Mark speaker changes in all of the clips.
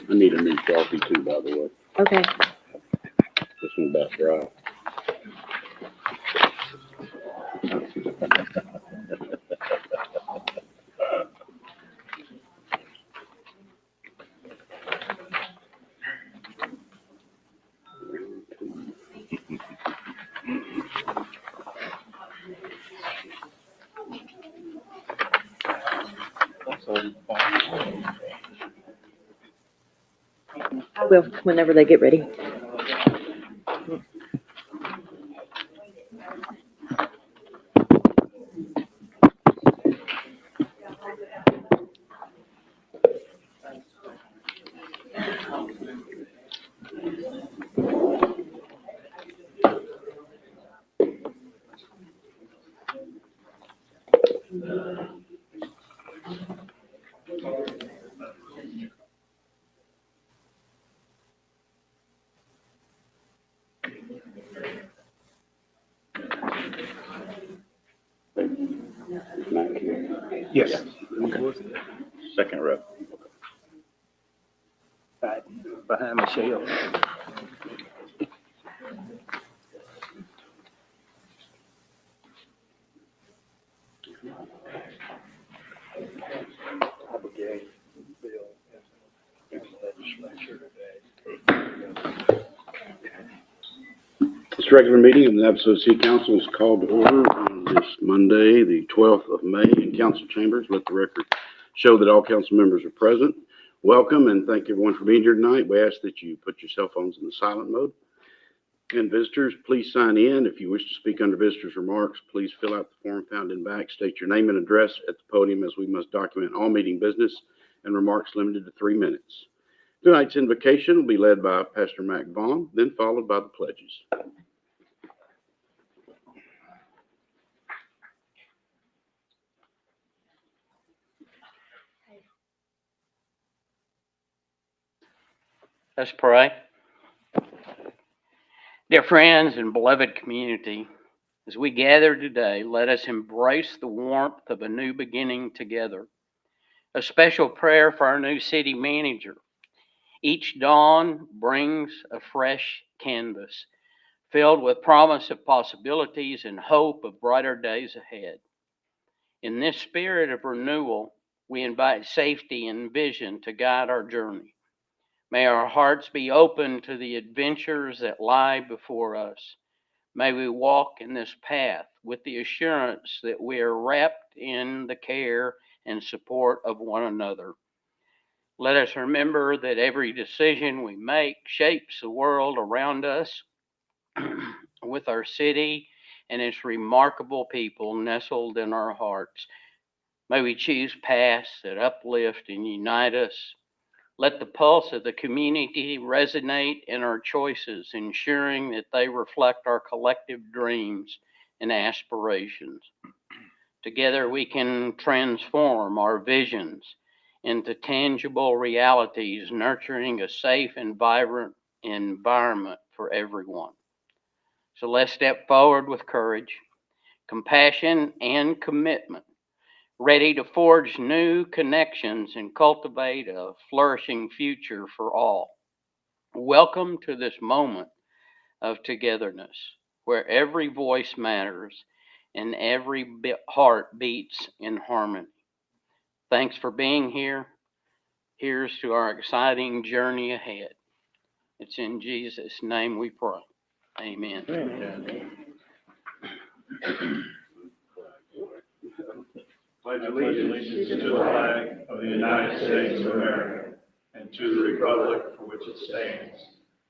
Speaker 1: I need a new Sharpie too, by the way.
Speaker 2: Okay.
Speaker 1: This one's about dry.
Speaker 2: I will, whenever they get ready.
Speaker 1: Mac here.
Speaker 3: Yes.
Speaker 1: Second row.
Speaker 3: Right behind Michelle. Abigail, Bill, and the legislature today.
Speaker 1: This regular meeting of the Navasota City Council is called to order on this Monday, the 12th of May, in council chambers. Let the record show that all council members are present. Welcome and thank everyone for being here tonight. We ask that you put your cell phones in the silent mode. And visitors, please sign in. If you wish to speak under visitors' remarks, please fill out the form found in back. State your name and address at the podium, as we must document all meeting business and remarks limited to 3 minutes. Tonight's invocation will be led by Pastor Mac Vaughn, then followed by the pledges.
Speaker 4: Let's pray. Dear friends and beloved community, as we gather today, let us embrace the warmth of a new beginning together. A special prayer for our new city manager. Each dawn brings a fresh canvas, filled with promise of possibilities and hope of brighter days ahead. In this spirit of renewal, we invite safety and vision to guide our journey. May our hearts be open to the adventures that lie before us. May we walk in this path with the assurance that we are wrapped in the care and support of one another. Let us remember that every decision we make shapes the world around us, with our city and its remarkable people nestled in our hearts. May we choose paths that uplift and unite us. Let the pulse of the community resonate in our choices, ensuring that they reflect our collective dreams and aspirations. Together we can transform our visions into tangible realities, nurturing a safe and vibrant environment for everyone. So let's step forward with courage, compassion, and commitment, ready to forge new connections and cultivate a flourishing future for all. Welcome to this moment of togetherness, where every voice matters and every heart beats in harmony. Thanks for being here. Here's to our exciting journey ahead. It's in Jesus' name we pray. Amen.
Speaker 5: Pledge allegiance to the flag of the United States of America and to the republic for which it stands,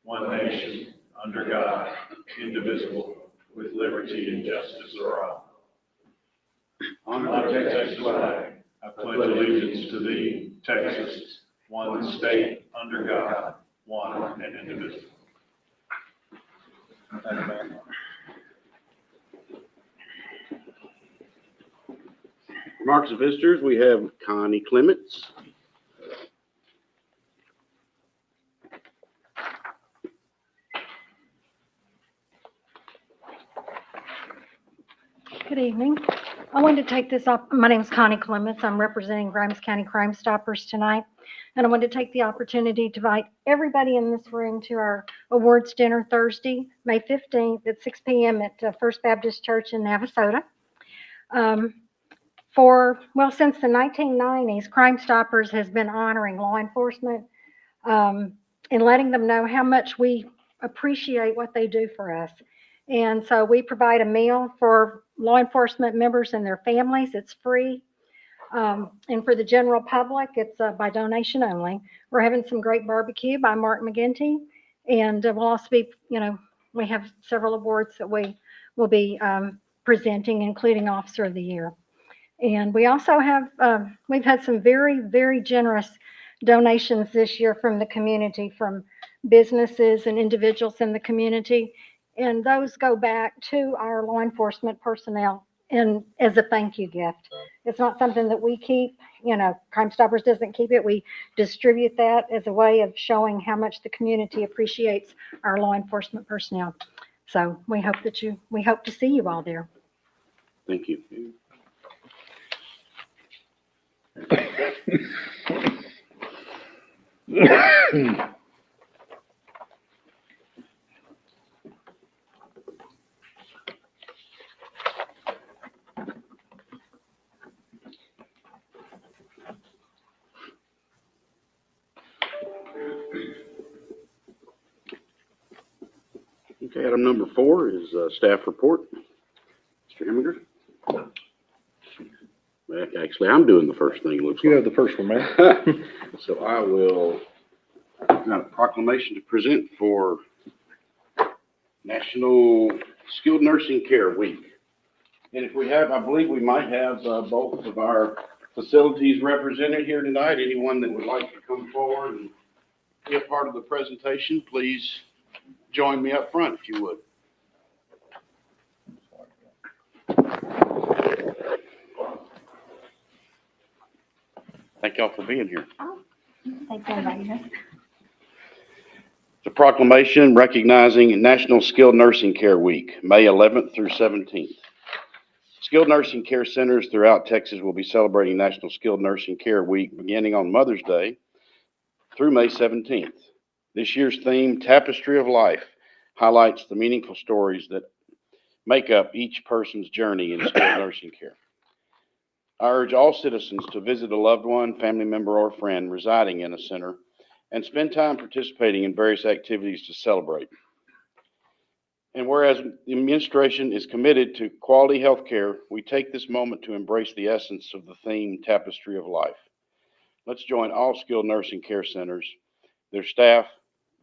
Speaker 5: one nation, under God, indivisible, with liberty and justice for all. On the Texas flag, I pledge allegiance to thee, Texas, one state, under God, one and indivisible.
Speaker 1: Remarks of visitors, we have Connie Clements.
Speaker 6: Good evening. I wanted to take this up. My name is Connie Clements. I'm representing Grimes County Crime Stoppers tonight. And I want to take the opportunity to invite everybody in this room to our awards dinner Thursday, May 15th at 6 p.m. at First Baptist Church in Navasota. Since the 1990s, Crime Stoppers has been honoring law enforcement and letting them know how much we appreciate what they do for us. And so we provide a meal for law enforcement members and their families. It's free. And for the general public, it's by donation only. We're having some great barbecue by Mark McGinty. And we'll also be, we have several awards that we will be presenting, including Officer of the Year. And we also have, we've had some very, very generous donations this year from the community, from businesses and individuals in the community. And those go back to our law enforcement personnel and as a thank you gift. It's not something that we keep, Crime Stoppers doesn't keep it. We distribute that as a way of showing how much the community appreciates our law enforcement personnel. So we hope to see you all there.
Speaker 1: Thank you. Okay, item number 4 is staff report. Mr. Hemminger? Well, actually, I'm doing the first thing, it looks
Speaker 3: You
Speaker 1: like.
Speaker 3: have the first one, man.
Speaker 1: So I will, I've got a proclamation to present for National Skilled Nursing Care Week. And if we have, I believe we might have both of our facilities represented here tonight. Anyone that would like to come forward and be a part of the presentation, please join me up front if you would. Thank y'all for being here.
Speaker 6: Thanks for inviting us.
Speaker 1: The proclamation recognizing National Skilled Nursing Care Week, May 11th through 17th. Skilled nursing care centers throughout Texas will be celebrating National Skilled Nursing Care Week beginning on Mother's Day through May 17th. This year's theme, Tapestry of Life, highlights the meaningful stories that make up each person's journey in skilled nursing care. I urge all citizens to visit a loved one, family member, or friend residing in a center and spend time participating in various activities to celebrate. And whereas the administration is committed to quality health care, we take this moment to embrace the essence of the theme, Tapestry of Life. Let's join all skilled nursing care centers, their staff,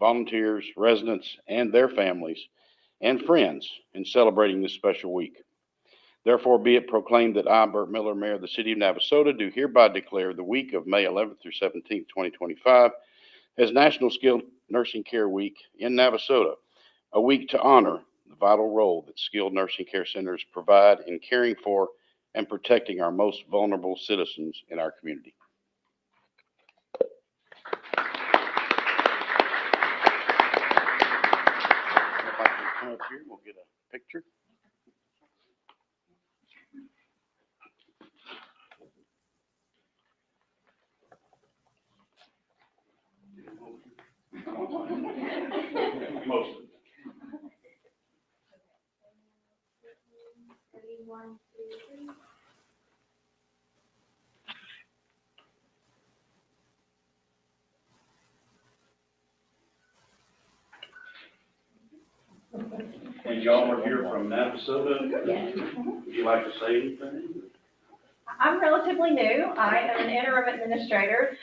Speaker 1: volunteers, residents, and their families and friends in celebrating this special week. Therefore, be it proclaimed that I, Burt Miller, Mayor of the City of Navasota, do hereby declare the week of May 11th through 17th, 2025 as National Skilled Nursing Care Week in Navasota, a week to honor the vital role that skilled nursing care centers provide in caring for and protecting our most vulnerable citizens in our community. If I can come up here, we'll get a picture. Most of it. And y'all are here from Navasota?
Speaker 7: Yes.
Speaker 1: Would you like to say anything?
Speaker 7: I'm relatively new. I am an interim administrator.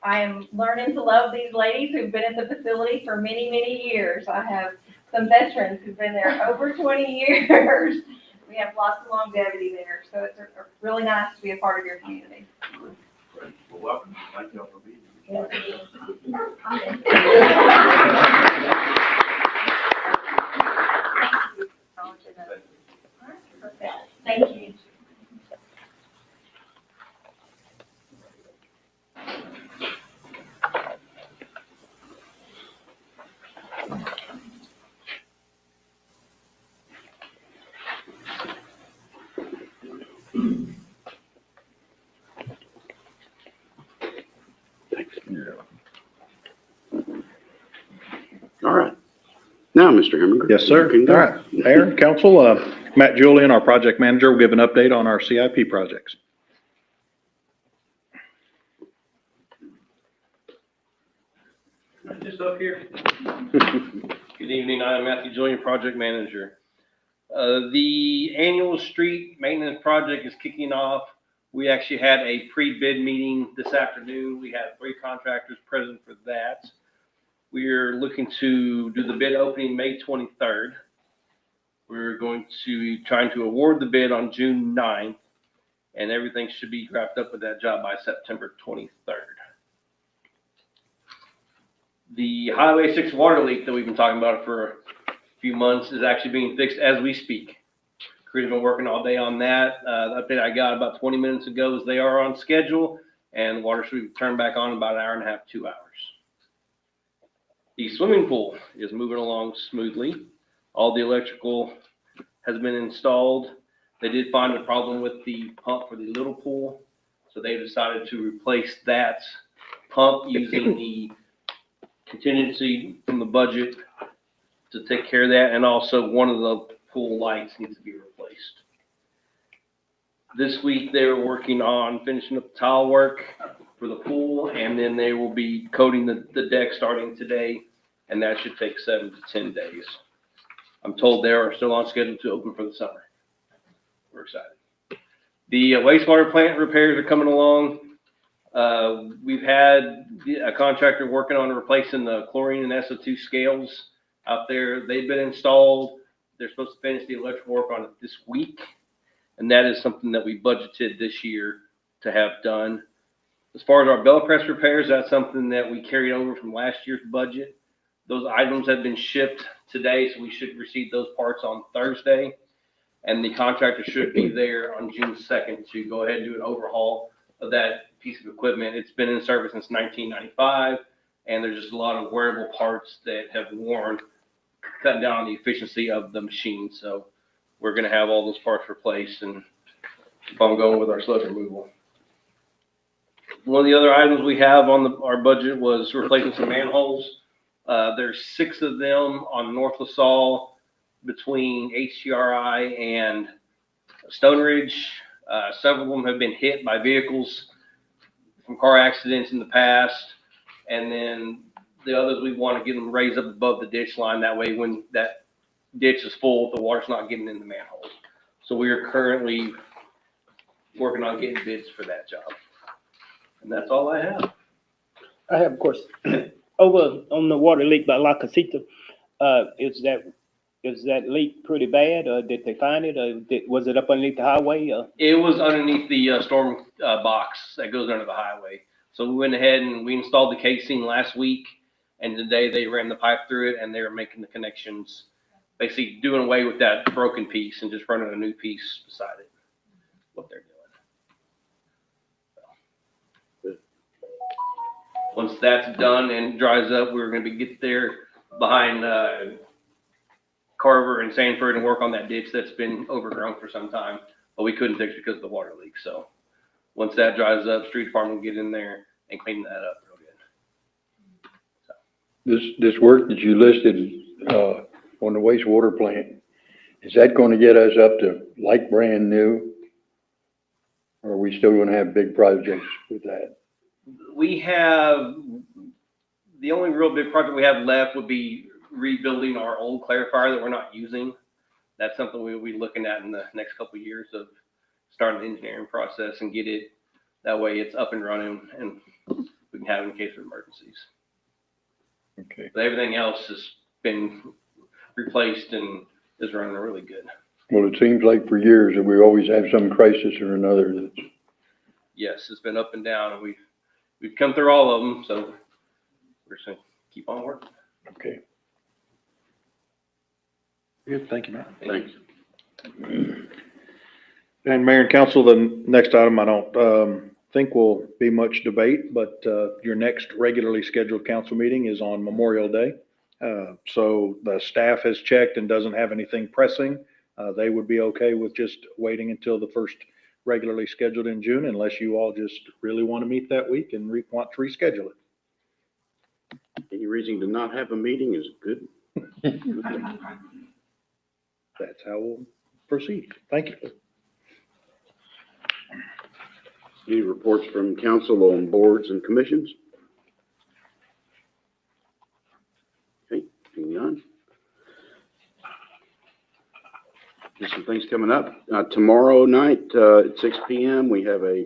Speaker 7: I am learning to love these ladies who've been at the facility for many, many years. I have some veterans who've been there over 20 years. We have lots of longevity there, so it's really nice to be a part of your community.
Speaker 1: Great. Well, welcome. Thank y'all for being here.
Speaker 7: Thank you.
Speaker 1: Thanks. time, Mr. Hemminger.
Speaker 5: Yes, sir.
Speaker 1: You can
Speaker 5: All
Speaker 1: go.
Speaker 5: right. Mayor, council, Matt Julian, our project manager, will give an update on our CIP projects.
Speaker 8: Just up here. Good evening, I'm Matthew Julian, Project Manager. The annual street maintenance project is kicking off. We actually had a pre-bid meeting this afternoon. We had 3 contractors present for that. We're looking to do the bid opening May 23rd. We're going to be trying to award the bid on June 9th, and everything should be wrapped up with that job by September 23rd. The Highway 6 water leak that we've been talking about for a few months is actually being fixed as we speak. Crew's been working all day on that. The update I got about 20 minutes ago is they are on schedule, and the water should be turned back on in about an hour and a half, 2 hours. The swimming pool is moving along smoothly. All the electrical has been installed. They did find a problem with the pump for the little pool, so they decided to replace that pump using the contingency from the budget to take care of that, and also one of the pool lights needs to be replaced. This week they were working on finishing up the tile work for the pool, and then they will be coating the deck starting today, and that should take 7 to 10 days. I'm told they are still on schedule to open for the summer. We're excited. The wastewater plant repairs are coming along. We've had a contractor working on replacing the chlorine and SO2 scales out there. They've been installed. They're supposed to finish the electrical work on it this week, and that is something that we budgeted this year to have done. As far as our bell press repairs, that's something that we carried over from last year's budget. Those items have been shipped today, so we should receive those parts on Thursday, and the contractor should be there on June 2nd to go ahead and do an overhaul of that piece of equipment. It's been in service since 1995, and there's just a lot of wearable parts that have worn, cutting down on the efficiency of the machine. So we're going to have all those parts replaced and keep on going with our sludge removal. One of the other items we have on our budget was replacing some manholes. There's 6 of them on North LaSalle between HGRI and Stone Ridge. Several of them have been hit by vehicles from car accidents in the past. And then the others, we want to get them raised up above the ditch line. That way, when that ditch is full, the water's not getting in the manholes. So we are currently working on getting bids for that job. And that's all I have.
Speaker 3: I have a question. Over on the water leak by La Casita, is that leak pretty bad, or did they find it, or was it up underneath the highway?
Speaker 8: It was underneath the storm box that goes under the highway. So we went ahead and we installed the casing last week, and today they ran the pipe through it, and they were making the connections, basically doing away with that broken piece and just running a new piece beside it. What they're doing. Once that's done and dries up, we're going to get there behind Carver and Sanford and work on that ditch that's been overgrown for some time, but we couldn't fix it because of the water leak. So once that dries up, street department will get in there and clean that up real good. So.
Speaker 9: This work that you listed on the wastewater plant, is that going to get us up to like brand new? Or are we still going to have big projects with that?
Speaker 8: We have, the only real big project we have left would be rebuilding our old clarifier that we're not using. That's something we'll be looking at in the next couple of years of starting the engineering process and get it, that way it's up and running and we can have it in case of emergencies.
Speaker 9: Okay.
Speaker 8: But everything else has been replaced and is running really good.
Speaker 9: Well, it seems like for years that we always have some crisis or another that's.
Speaker 8: Yes, it's been up and down, and we've come through all of them, so we're just gonna keep on working.
Speaker 9: Okay.
Speaker 5: Good, thank you, Matt.
Speaker 1: Thanks.
Speaker 5: And Mayor and Council, the next item, I don't think will be much debate, but your next regularly scheduled council meeting is on Memorial Day. So the staff has checked and doesn't have anything pressing. They would be okay with just waiting until the first regularly scheduled in June, unless you all just really want to meet that week and want to reschedule it.
Speaker 1: Any reason to not have a meeting is good.
Speaker 5: That's how we'll proceed. Thank you.
Speaker 1: Any reports from council on boards and commissions? Okay, seeing none. There's some things coming up. Tomorrow night, at 6 p.m., we have a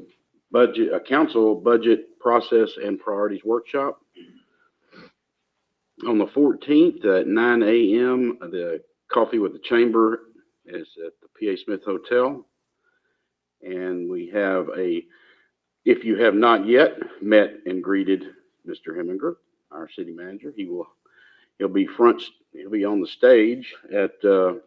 Speaker 1: council budget process and priorities workshop. On the 14th at 9 a.m., the Coffee with the Chamber is at the P.A. Smith Hotel. And we have if you have not yet met and greeted Mr. Heminger, our city manager, he'll be on the stage at the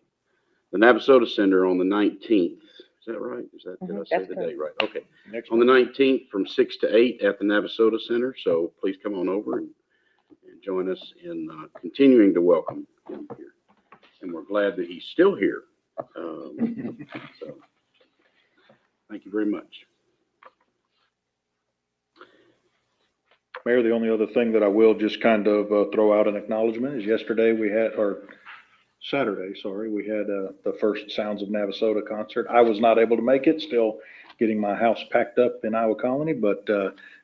Speaker 1: Navasota Center on the 19th. Is that right? Did I say
Speaker 2: that's
Speaker 5: Mm-hmm.
Speaker 1: the date right? Okay.
Speaker 5: Next
Speaker 1: On the
Speaker 5: one.
Speaker 1: 19th from 6 to 8 at the Navasota Center. So please come on over and join us in continuing to welcome him here. And we're glad that he's still here. So thank you very much.
Speaker 5: Mayor, the only other thing that I will just kind of throw out an acknowledgement is Saturday, we had the first Sounds of Navasota concert. I was not able to make it, still getting my house packed up in Iowa Colony, but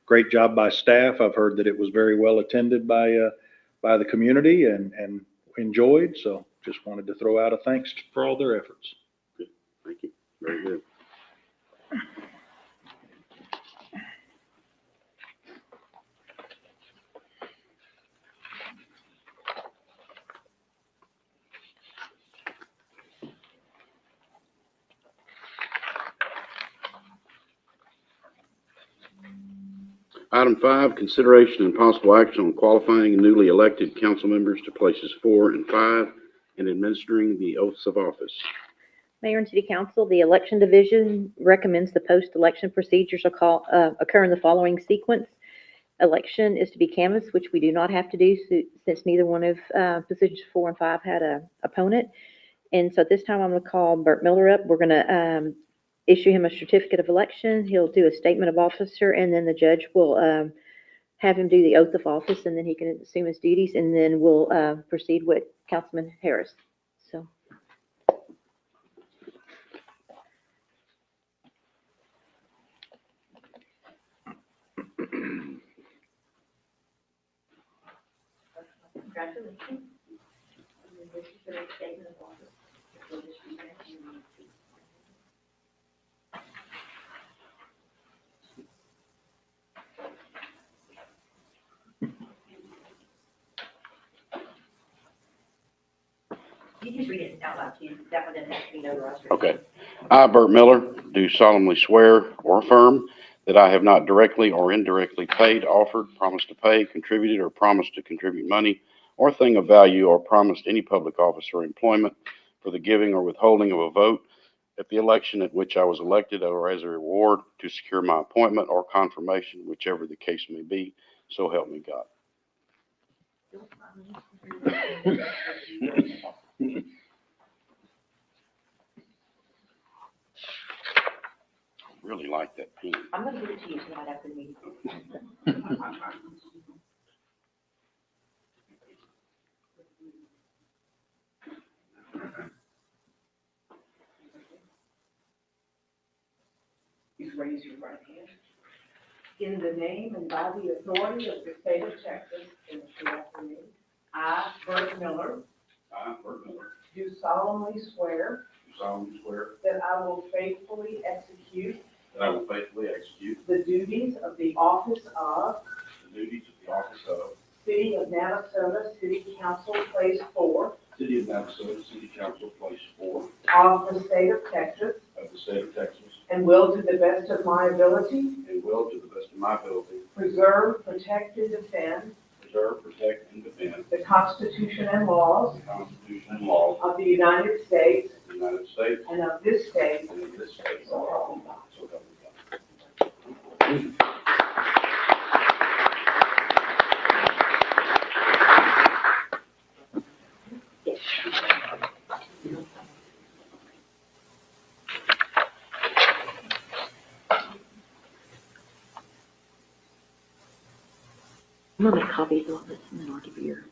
Speaker 5: great job by staff. I've heard that it was very well attended by the community and enjoyed, so just wanted to throw out a thanks for all their efforts.
Speaker 1: Good. Thank you. Very good. Item 5, consideration and possible action on qualifying newly elected council members to places 4 and 5 and administering the oaths of office.
Speaker 2: Mayor and City Council, the Election Division recommends the post-election procedures occur in the following sequence. Election is to be canvassed, which we do not have to do since neither one of positions 4 and 5 had an opponent. And so at this time, I'm going to call Bert Miller up. We're going to issue him a certificate of election. He'll do a statement of officer, and then the judge will have him do the oath of office, and then he can assume his duties, and then we'll proceed with Councilman Harris. So. Congratulations. You just read it out loud to you. That one doesn't have to be notarized.
Speaker 1: Okay. I, Bert Miller, do solemnly swear or affirm that I have not directly or indirectly paid, offered, promised to pay, contributed, or promised to contribute money or thing of value or promised any public office or employment for the giving or withholding of a vote at the election at which I was elected or as a reward to secure my appointment or confirmation, whichever the case may be. So help me God. Really like that pen.
Speaker 2: I'm going to give it to you tonight after the meeting.
Speaker 10: Please raise your right hand. In the name and by the authority of the state of Texas, and repeat after me. I, Bert Miller,
Speaker 1: I, Bert Miller,
Speaker 10: do solemnly swear
Speaker 1: do solemnly swear
Speaker 10: that I will faithfully execute
Speaker 1: that I will faithfully execute
Speaker 10: the duties of the office of
Speaker 1: the duties of the office of
Speaker 10: City of Navasota City Council Place 4
Speaker 1: City of Navasota City Council Place 4
Speaker 10: of the state of Texas,
Speaker 1: of the state of Texas,
Speaker 10: and will to the best of my ability
Speaker 1: and will, to the best of my ability,
Speaker 10: preserve, protect, and defend
Speaker 1: preserve, protect, and defend
Speaker 10: the Constitution and laws
Speaker 1: the Constitution and laws
Speaker 10: of the United States
Speaker 1: of the United States
Speaker 10: and of this state.
Speaker 1: and of this state.
Speaker 10: So help me God.
Speaker 1: So help me God.
Speaker 2: I'm going to make copies of this, and then I'll give you your.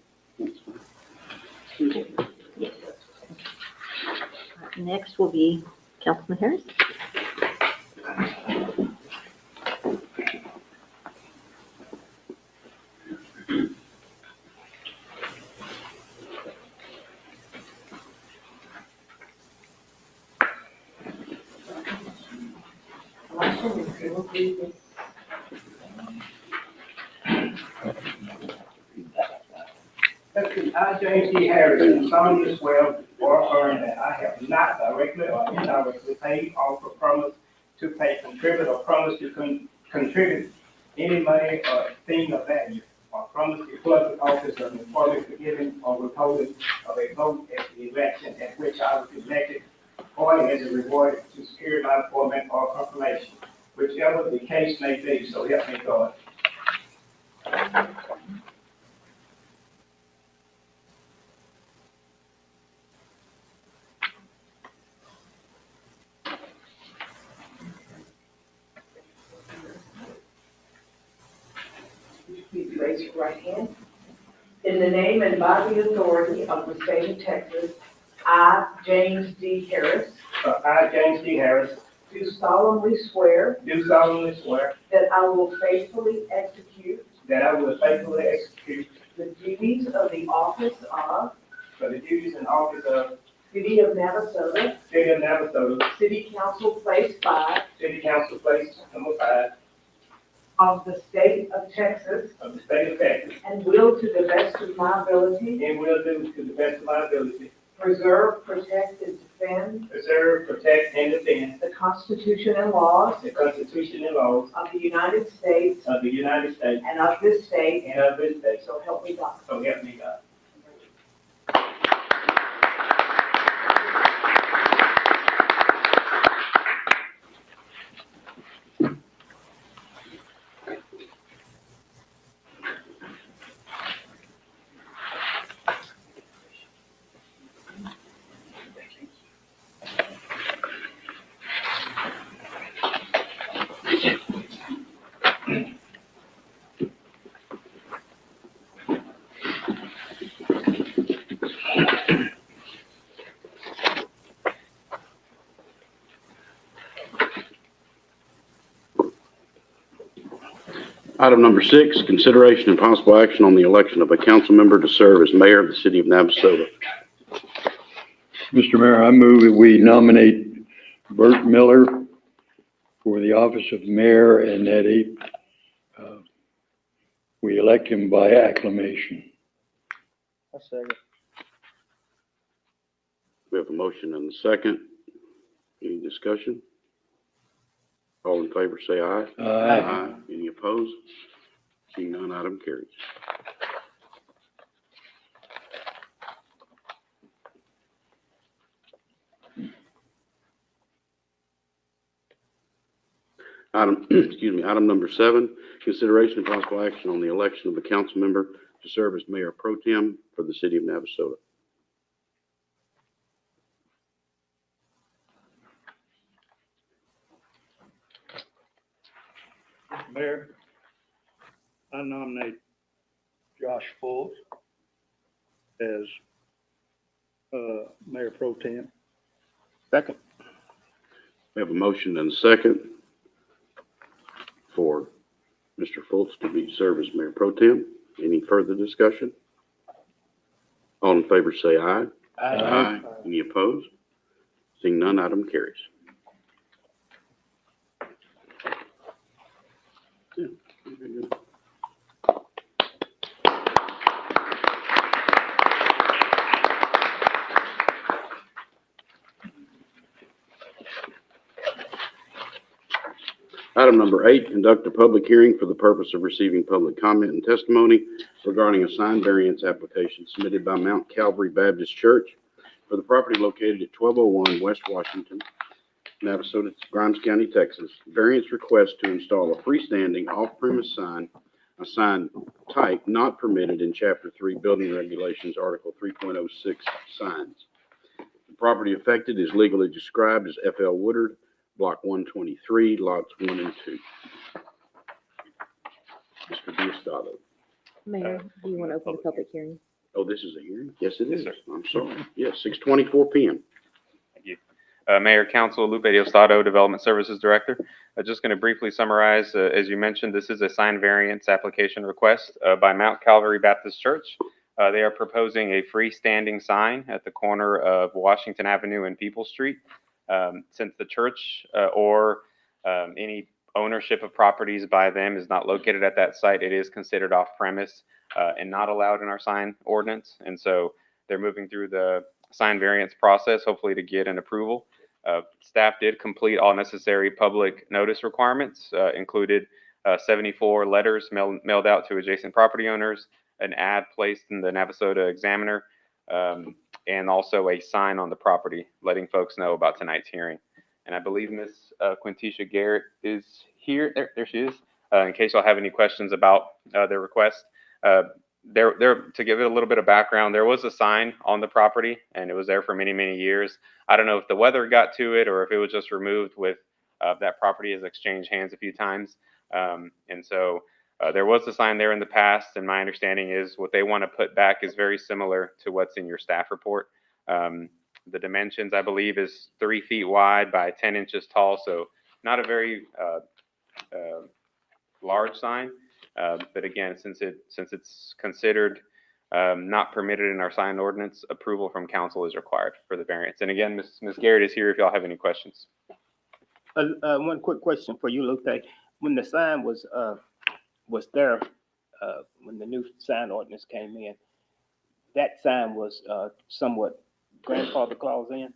Speaker 2: Yes. Next will be Councilman Harris.
Speaker 3: Let's see, I, James D. Harrison, solemnly swear or affirm that I have not directly or indirectly paid, offered, promised to pay, contribute, or promised to contribute any money or thing of value, or promised to public office of employment for giving or withholding of a vote at the election at which I was elected, or as a reward to secure my appointment or confirmation, whichever the case may be, so help me God.
Speaker 10: Please raise your right hand. In the name and by the authority of the state of Texas, I, James D. Harris,
Speaker 3: I, James D. Harris,
Speaker 10: do solemnly swear
Speaker 3: do solemnly swear
Speaker 10: that I will faithfully execute
Speaker 3: that I will faithfully execute
Speaker 10: the duties of the office of
Speaker 3: for the duties and office of
Speaker 10: City of Navasota,
Speaker 3: City of Navasota,
Speaker 10: City Council Place 5
Speaker 3: City Council Place Number 5
Speaker 10: of the state of Texas,
Speaker 3: of the state of Texas,
Speaker 10: and will to the best of my ability
Speaker 3: and will do to the best of my ability
Speaker 10: preserve, protect, and defend
Speaker 3: preserve, protect, and defend
Speaker 10: the Constitution and laws
Speaker 3: the Constitution and laws
Speaker 10: of the United States
Speaker 3: of the United States
Speaker 10: and of this state,
Speaker 3: and of this state.
Speaker 10: so help me God.
Speaker 3: So help me God.
Speaker 1: Item number 6, consideration and possible action on the election of a council member to serve as mayor of the city of Navasota.
Speaker 9: Mr. Mayor, I move that we nominate Bert Miller for the office of mayor and that we elect him by acclamation.
Speaker 1: We have a motion and a second. Any discussion? All in favor, say aye.
Speaker 9: Aye.
Speaker 1: Any opposed? Seeing none, item carries. Item number 7, consideration and possible action on the election of a council member to serve as mayor pro tem for the city of Navasota.
Speaker 5: Mayor, I nominate Josh Fultz as, Mayor Pro Tem.
Speaker 3: Second.
Speaker 1: We have a motion and a second for Mr. Fultz to serve as mayor pro tem. Any further discussion? All in favor, say aye.
Speaker 3: Aye.
Speaker 1: Any opposed? Seeing none, item carries. Yeah, very good. Item number 8, conduct a public hearing for the purpose of receiving public comment and testimony regarding a sign variance application submitted by Mount Calvary Baptist Church for the property located at 1201 West Washington, Navasota, Grimes County, Texas. Variance request to install a freestanding off-premise sign, a sign type not permitted in Chapter 3 Building Regulations, Article 3.06 signs. The property affected is legally described as F.L. Woodard, Block 123, lots 1 and 2. Mr. Diosdado.
Speaker 2: Mayor, do you want to open the public hearing?
Speaker 1: Oh, this is a hearing? Yes, it is.
Speaker 11: Yes,
Speaker 1: I'm sorry. Yes, 6:24 PM.
Speaker 11: Thank you. Mayor, Council, Lupe Diosdado, Development Services Director. Just going to briefly summarize, as you mentioned, this is a sign variance application request by Mount Calvary Baptist Church. They are proposing a freestanding sign at the corner of Washington Avenue and People Street. Since the church or any ownership of properties by them is not located at that site, it is considered off premise and not allowed in our sign ordinance. And so they're moving through the sign variance process, hopefully to get an approval. Staff did complete all necessary public notice requirements, included 74 letters mailed out to adjacent property owners, an ad placed in the Navasota Examiner, and also a sign on the property letting folks know about tonight's hearing. And I believe Ms. Quintisha Garrett is here. There she is. In case y'all have any questions about their request. To give it a little bit of background, there was a sign on the property and it was there for many, many years. I don't know if the weather got to it or if it was just removed with that property has exchanged hands a few times. And so there was a sign there in the past, and my understanding is what they want to put back is very similar to what's in your staff report. The dimensions, I believe, is 3 feet wide by 10 inches tall, so not a very large sign. But again, since it's considered not permitted in our sign ordinance, approval from council is required for the variance. And again, Ms. Garrett is here if y'all have any questions.
Speaker 3: One quick question for you, Lupe. When the sign was there, when the new sign ordinance came in, that sign was somewhat grandfather clause in?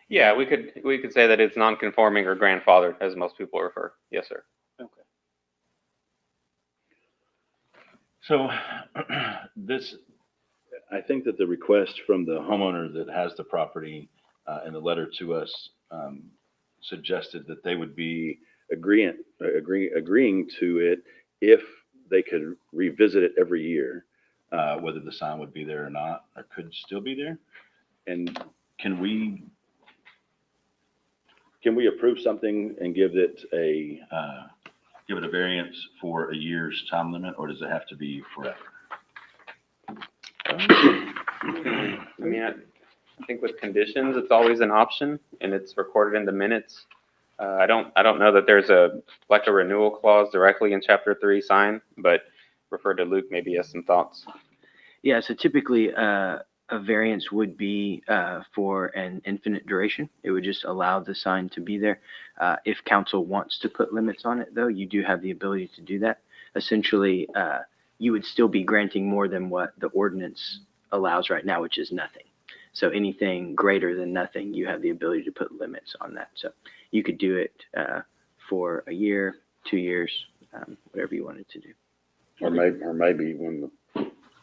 Speaker 11: Yeah, we could say that it's non-conforming or grandfathered, as most people refer. Yes, sir.
Speaker 3: Okay.
Speaker 5: So I think that the request from the homeowner that has the property in the letter to us suggested that they would be agreeing to it if they could revisit it every year, whether the sign would be there or not, or could still be there. And can we approve something and give it a variance for a year's time limit, or does it have to be forever?
Speaker 11: I mean, I think with conditions, it's always an option, and it's recorded in the minutes. I don't know that there's a renewal clause directly in Chapter 3 sign, but refer to Luke, maybe he has some thoughts.
Speaker 12: Yeah, so typically a variance would be for an infinite duration. It would just allow the sign to be there. If council wants to put limits on it, though, you do have the ability to do that. Essentially, you would still be granting more than what the ordinance allows right now, which is nothing. So anything greater than nothing, you have the ability to put limits on that. So you could do it for a year, 2 years, whatever you wanted to do.
Speaker 1: Or maybe when the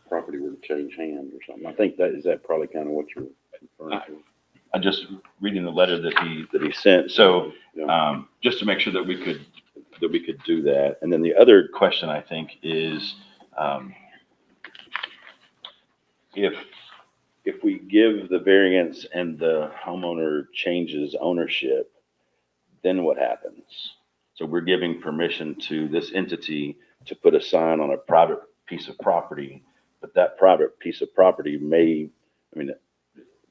Speaker 1: property were to change hands or something. I think is that probably kind of what you're referring to.
Speaker 5: I'm just reading the letter that he sent. So
Speaker 1: Yeah.
Speaker 5: just to make sure that we could do that. And then the other question, I think, is if we give the variance and the homeowner changes ownership, then what happens? So we're giving permission to this entity to put a sign on a private piece of property, but that private piece of property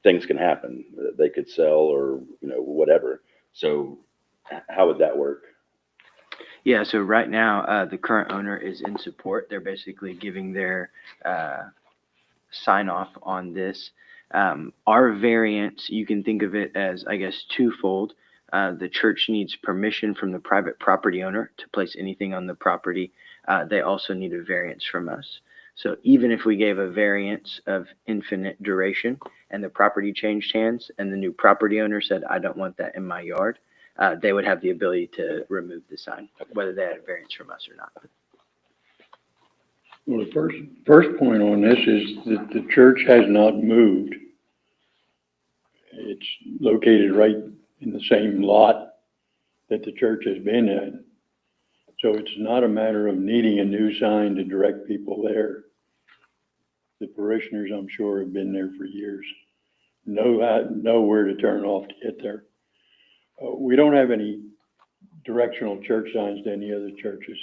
Speaker 5: things can happen. They could sell or, whatever. So how would that work?
Speaker 12: Yeah, so right now, the current owner is in support. They're basically giving their sign off on this. Our variance, you can think of it as, I guess, twofold. The church needs permission from the private property owner to place anything on the property. They also need a variance from us. So even if we gave a variance of infinite duration and the property changed hands and the new property owner said, I don't want that in my yard, they would have the ability to remove the sign, whether they had a variance from us or not.
Speaker 9: Well, the first point on this is that the church has not moved. It's located right in the same lot that the church has been in. So it's not a matter of needing a new sign to direct people there. The parishioners, I'm sure, have been there for years. Know where to turn off to get there. We don't have any directional church signs to any other churches.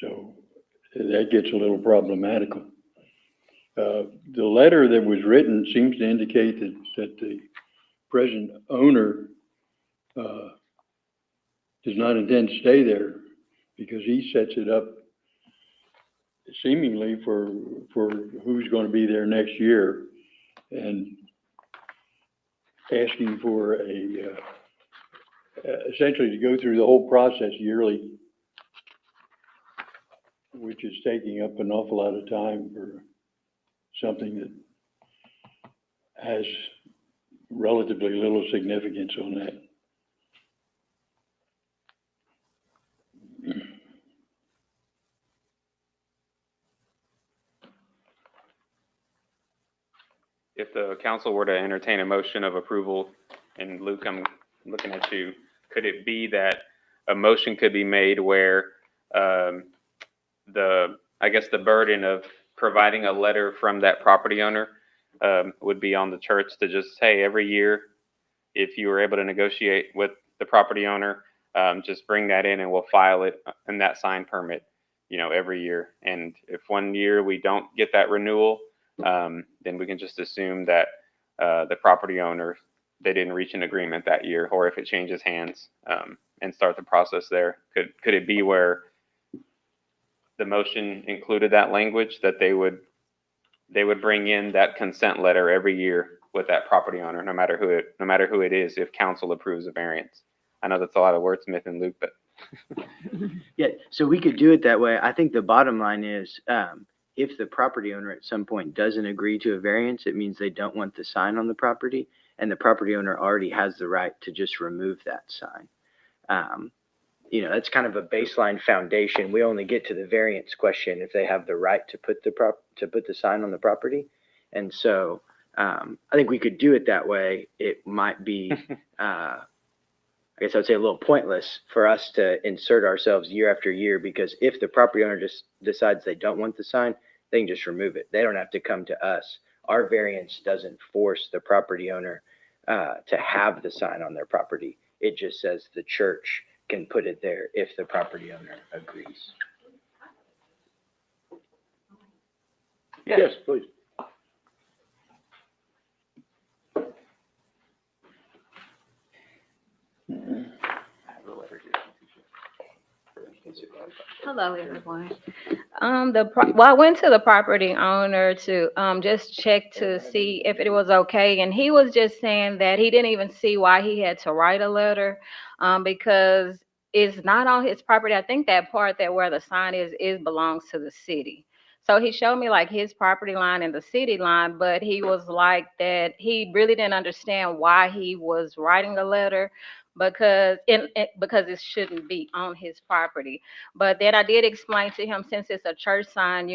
Speaker 9: So that gets a little problematical. The letter that was written seems to indicate that the present owner, does not intend to stay there because he sets it up seemingly for who's going to be there next year and asking for essentially to go through the whole process yearly, which is taking up an awful lot of time for something that has relatively little significance on that.
Speaker 11: If the council were to entertain a motion of approval, and Luke, I'm looking at you, could it be that a motion could be made where I guess the burden of providing a letter from that property owner would be on the church to just, hey, every year, if you were able to negotiate with the property owner, just bring that in and we'll file it in that sign permit, every year. And if one year we don't get that renewal, then we can just assume that the property owner, they didn't reach an agreement that year, or if it changes hands, and start the process there. Could it be where the motion included that language that they would bring in that consent letter every year with that property owner, no matter who it is, if council approves a variance? I know that's a lot of wordsmithing, Luke, but
Speaker 12: Yeah, so we could do it that way. I think the bottom line is, if the property owner at some point doesn't agree to a variance, it means they don't want the sign on the property, and the property owner already has the right to just remove that sign. That's kind of a baseline foundation. We only get to the variance question if they have the right to put the sign on the property. And so, I think we could do it that way. It might be, I guess I would say a little pointless for us to insert ourselves year after year, because if the property owner just decides they don't want the sign, they can just remove it. They don't have to come to us. Our variance doesn't force the property owner to have the sign on their property. It just says the church can put it there if the property owner agrees.
Speaker 1: Yes, please.
Speaker 13: Hello, everyone. I went to the property owner to, just check to see if it was okay, and he was just saying that he didn't even see why he had to write a letter, because it's not on his property. I think that part that where the sign is belongs to the city. So he showed me like his property line and the city line, but he was like that he really didn't understand why he was writing a letter, because it shouldn't be on his property. But then I did explain to him, since it's a church sign,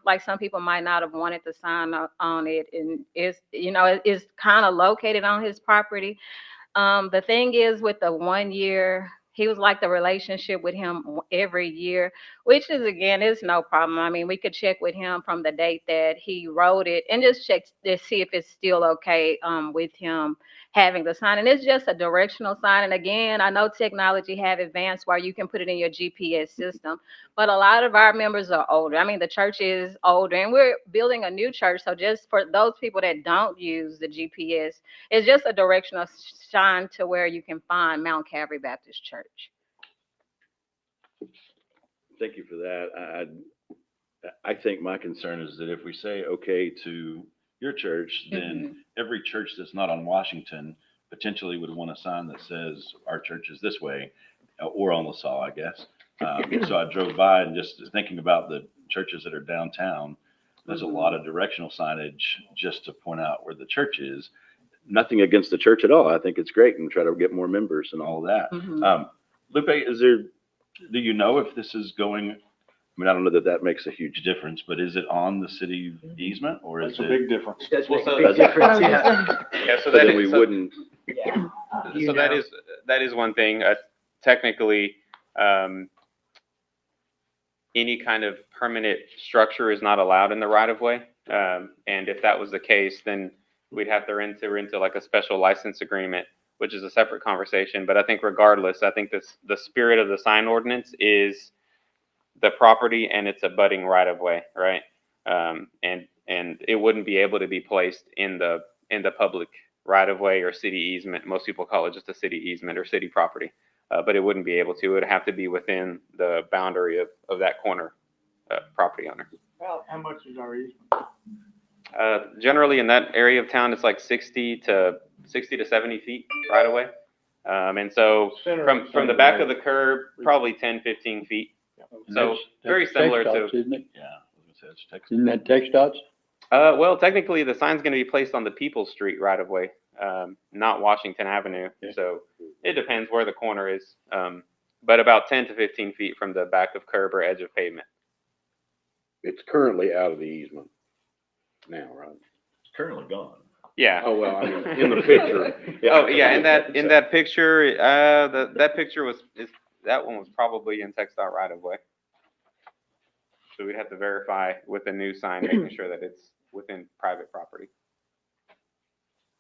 Speaker 13: like some people might not have wanted the sign on it, and it's kind of located on his property. The thing is, with the 1 year, he was like the relationship with him every year, which is, again, is no problem. I mean, we could check with him from the date that he wrote it and just check to see if it's still okay with him having the sign. And it's just a directional sign. And again, I know technology have advanced where you can put it in your GPS system, but a lot of our members are older. I mean, the church is older, and we're building a new church. So just for those people that don't use the GPS, it's just a directional sign to where you can find Mount Calvary Baptist Church.
Speaker 5: Thank you for that. I think my concern is that if we say okay to your church, then every church that's not on Washington potentially would want a sign that says our church is this way, or on LaSalle, I guess. So I drove by and just thinking about the churches that are downtown, there's a lot of directional signage just to point out where the church is. Nothing against the church at all. I think it's great and try to get more members and all of that. Lupe, do you know if this is going, I mean, I don't know that that makes a huge difference, but is it on the city easement, or is it?
Speaker 9: That's a big difference.
Speaker 12: That's
Speaker 11: Well,
Speaker 12: a big difference, yeah.
Speaker 11: yeah, so
Speaker 1: Then we wouldn't,
Speaker 12: Yeah.
Speaker 11: So that is one thing. Technically, any kind of permanent structure is not allowed in the right of way. And if that was the case, then we'd have to enter into like a special license agreement, which is a separate conversation. But I think regardless, I think the spirit of the sign ordinance is the property and it's abutting right of way, right? And it wouldn't be able to be placed in the public right of way or city easement. Most people call it just a city easement or city property, but it wouldn't be able to. It would have to be within the boundary of that corner property owner.
Speaker 3: How much is our easement?
Speaker 11: Generally, in that area of town, it's like 60 to 70 feet right away. And so from the back of the curb, probably 10, 15 feet. So
Speaker 9: That's
Speaker 11: very similar to.
Speaker 9: TxDOT's, isn't it?
Speaker 5: Yeah, I was gonna say it's Texas.
Speaker 9: Isn't that TxDOT's?
Speaker 11: Well, technically, the sign's going to be placed on the People's Street right of way, not Washington Avenue.
Speaker 9: Yeah.
Speaker 11: So it depends where the corner is, but about 10 to 15 feet from the back of curb or edge of pavement.
Speaker 1: It's currently out of the easement now, right?
Speaker 5: It's currently gone.
Speaker 11: Yeah.
Speaker 1: Oh, well, I mean, in the picture.
Speaker 11: Oh, yeah. In that picture, that picture that one was probably in TxDOT right of way. So we'd have to verify with the new sign, making sure that it's within private property.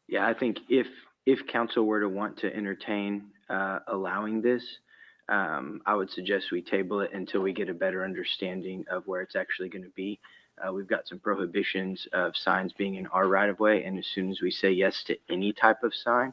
Speaker 12: Yeah, I think if council were to want to entertain allowing this, I would suggest we table it until we get a better understanding of where it's actually going to be. We've got some prohibitions of signs being in our right of way, and as soon as we say yes to any type of sign,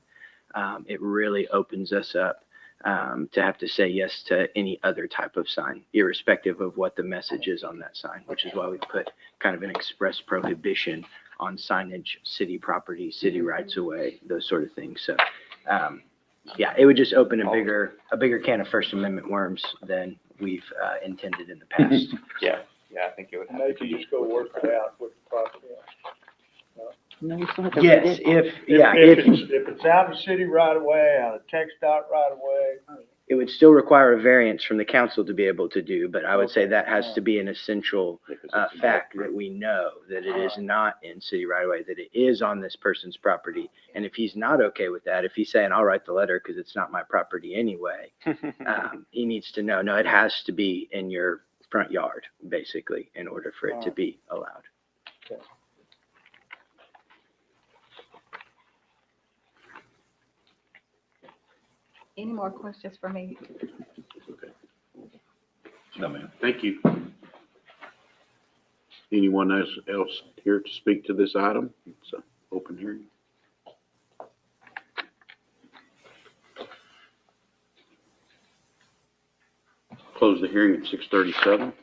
Speaker 12: it really opens us up to have to say yes to any other type of sign, irrespective of what the message is on that sign, which is why we put kind of an express prohibition on signage, city property, city rights of way, those sort of things. So, yeah, it would just open a bigger can of First Amendment worms than we've intended in the past.
Speaker 11: Yeah, I think it would have to be.
Speaker 3: Just go work it out with the property.
Speaker 2: No, you still have to.
Speaker 12: Yes,
Speaker 3: If it's out of city right away, out of TxDOT right away.
Speaker 12: it would still require a variance from the council to be able to do, but I would say that has to be an essential fact that we know that it is not in city right away, that it is on this person's property. And if he's not okay with that, if he's saying, I'll write the letter because it's not my property anyway, he needs to know, no, it has to be in your front yard, basically, in order for it to be allowed.
Speaker 13: Any more questions for me?
Speaker 5: No, ma'am.
Speaker 1: Thank you. Anyone else here to speak to this item? It's an open hearing. Close the hearing at 6:37.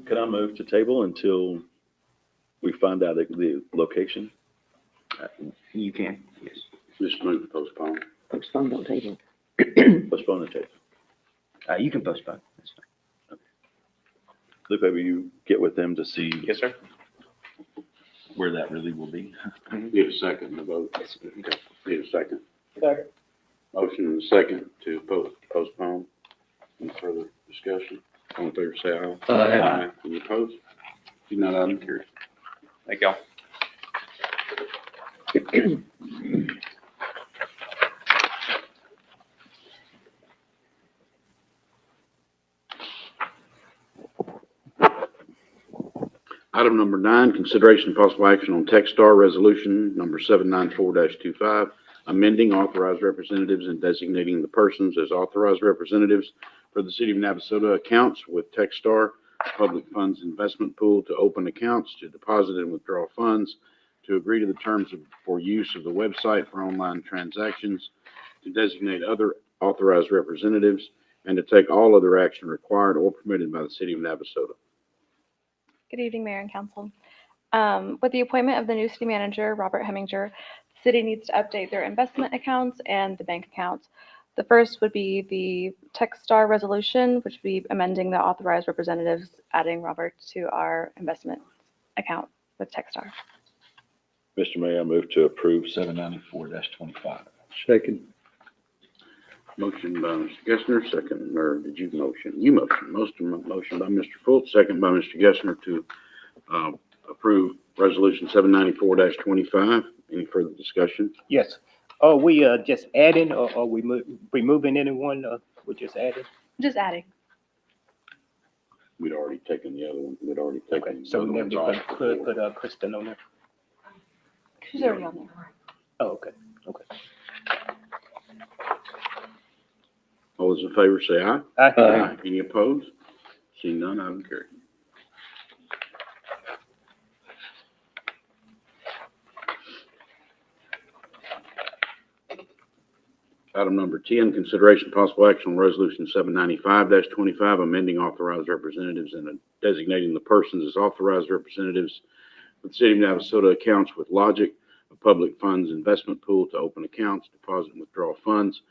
Speaker 5: Can I move to table until we find out the location?
Speaker 12: You can, yes.
Speaker 1: Just move to postpone.
Speaker 2: Postpone, don't table.
Speaker 5: Postpone the table.
Speaker 12: You can postpone, that's fine.
Speaker 5: Lupe, will you get with them to see
Speaker 11: Yes, sir.
Speaker 5: where that really will be?
Speaker 1: Need a second to vote. Need a second.
Speaker 3: Second.
Speaker 1: Motion and a second to postpone. Any further discussion? All in favor, say aye.
Speaker 5: Aye.
Speaker 1: Any opposed? If not, item carries.
Speaker 11: Thank y'all.
Speaker 1: Item number 9, consideration and possible action on TechStar Resolution number 794-25, amending authorized representatives and designating the persons as authorized representatives for the City of Navasota accounts with TechStar Public Funds Investment Pool to open accounts, to deposit and withdraw funds, to agree to the terms for use of the website for online transactions, to designate other authorized representatives, and to take all other action required or permitted by the City of Navasota.
Speaker 14: Good evening, Mayor and Council. With the appointment of the new city manager, Robert Heminger, the city needs to update their investment accounts and the bank accounts. The first would be the TechStar resolution, which would be amending the authorized representatives, adding Robert to our investment account with TechStar.
Speaker 5: Mr. Mayor, I move to approve 794-25.
Speaker 9: Second.
Speaker 1: Motion by Mr. Gessner, second, or did you motion? You motion. Motion by Mr. Fultz, second by Mr. Gessner to, approve resolution 794-25. Any further discussion?
Speaker 3: Yes. Are we, just adding, or are we removing anyone, we're just adding?
Speaker 14: Just adding.
Speaker 1: We'd already taken the other one. We'd already
Speaker 3: Okay,
Speaker 1: taken.
Speaker 3: so
Speaker 1: the
Speaker 3: we
Speaker 1: other
Speaker 3: never
Speaker 1: ones
Speaker 3: could
Speaker 1: off.
Speaker 3: put, Kristen on there?
Speaker 14: She's already on there.
Speaker 3: Oh, okay, okay.
Speaker 1: All those in favor say aye.
Speaker 3: Aye.
Speaker 1: Any opposed? Seeing none, item carried. Item number 10, consideration possible action on resolution 795-25, amending authorized representatives and designating the persons as authorized representatives for the city of Navasota accounts with Logic, a public funds investment pool to open accounts, deposit and withdraw funds,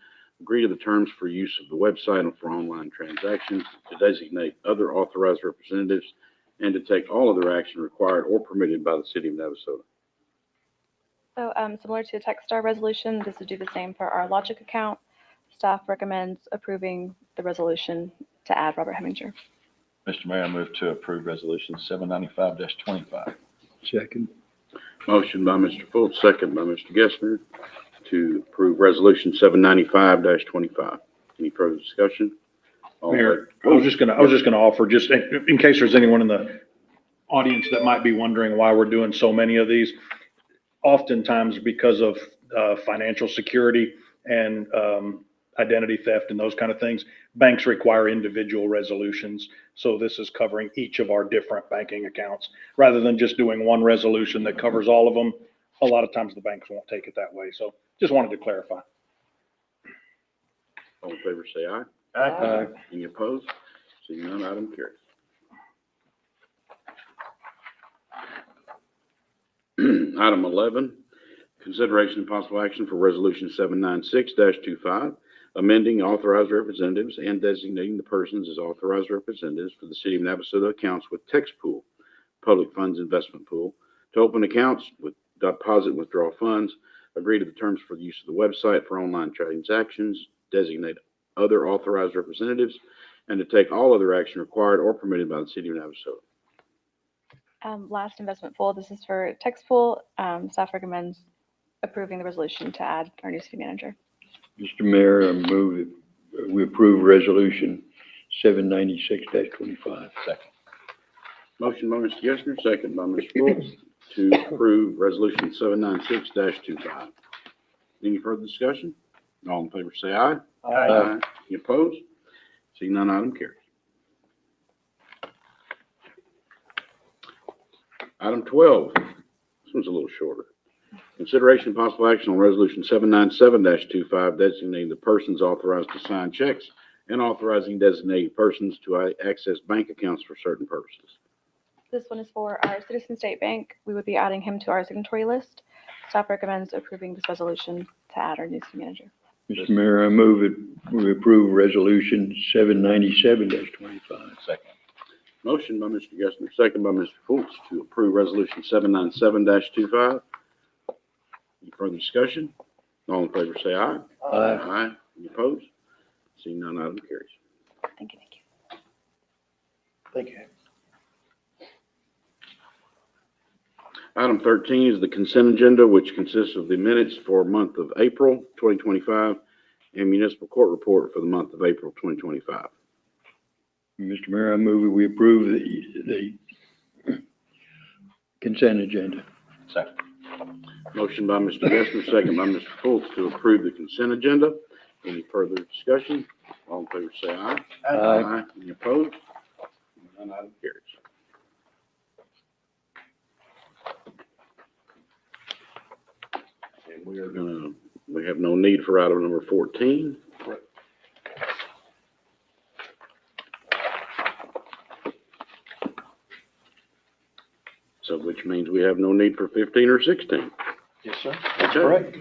Speaker 1: agree to the terms for use of the website and for online transactions, to designate other authorized representatives, and to take all other action required or permitted by the city of Navasota.
Speaker 14: So, similar to the Techstar resolution, this would do the same for our Logic account. Staff recommends approving the resolution to add Robert Heminger.
Speaker 5: Mr. Mayor, I move to approve resolution 795-25.
Speaker 9: Second.
Speaker 1: Motion by Mr. Fultz, second by Mr. Gessner to approve resolution 795-25. Any further discussion? All in
Speaker 5: Mayor,
Speaker 1: favor-
Speaker 5: I was just gonna offer, just in case there's anyone in the audience that might be wondering why we're doing so many of these. Oftentimes because of financial security and identity theft and those kind of things, banks require individual resolutions. So this is covering each of our different banking accounts. Rather than just doing one resolution that covers all of them, a lot of times the banks won't take it that way. So just wanted to clarify.
Speaker 1: All in favor, say aye.
Speaker 9: Aye.
Speaker 1: Any opposed? Seeing none, item carries. Item 11, consideration and possible action for resolution 796-25, amending authorized representatives and designating the persons as authorized representatives for the city of Navasota accounts with Tex Pool, public funds investment pool, to open accounts with deposit and withdraw funds, agree to the terms for the use of the website for online transactions, designate other authorized representatives, and to take all other action required or permitted by the city of Navasota.
Speaker 14: Last investment pool, this is for Tex Pool. Staff recommends approving the resolution to add our new city manager.
Speaker 9: Mr. Mayor, I move that we approve resolution 796-25.
Speaker 5: Second.
Speaker 1: Motion by Mr. Gessner, second by Mr. Fultz to approve resolution 796-25. Any further discussion? All in favor say aye.
Speaker 9: Aye.
Speaker 1: Any opposed? Seeing none, item carries. Item 12, this one's a little shorter. Consideration and possible action on resolution 797-25, designating the persons authorized to sign checks and authorizing designated persons to access bank accounts for certain purposes.
Speaker 14: This one is for our Citizen State Bank. We would be adding him to our signatory list. Staff recommends approving this resolution to add our new city manager.
Speaker 9: Mr. Mayor, I move that we approve resolution 797-25.
Speaker 5: Second.
Speaker 1: Motion by Mr. Gessner, second by Mr. Fultz to approve resolution 797-25. Any further discussion? All in favor say aye.
Speaker 9: Aye.
Speaker 1: Any opposed? Seeing none, item carries.
Speaker 14: Thank you, thank you.
Speaker 5: Thank you.
Speaker 1: Item 13 is the consent agenda, which consists of the minutes for month of April 2025 and municipal court report for the month of April 2025.
Speaker 9: Mr. Mayor, I move that we approve the consent agenda.
Speaker 5: Second.
Speaker 1: Motion by Mr. Gessner, second by Mr. Fultz to approve the consent agenda. Any further discussion? All in favor say aye.
Speaker 9: Aye.
Speaker 1: Any opposed? None, item carries. And we have no need for item number 14.
Speaker 5: Correct.
Speaker 1: So which means we have no need for 15 or 16.
Speaker 5: Yes, sir. That's
Speaker 1: Okay.
Speaker 5: correct.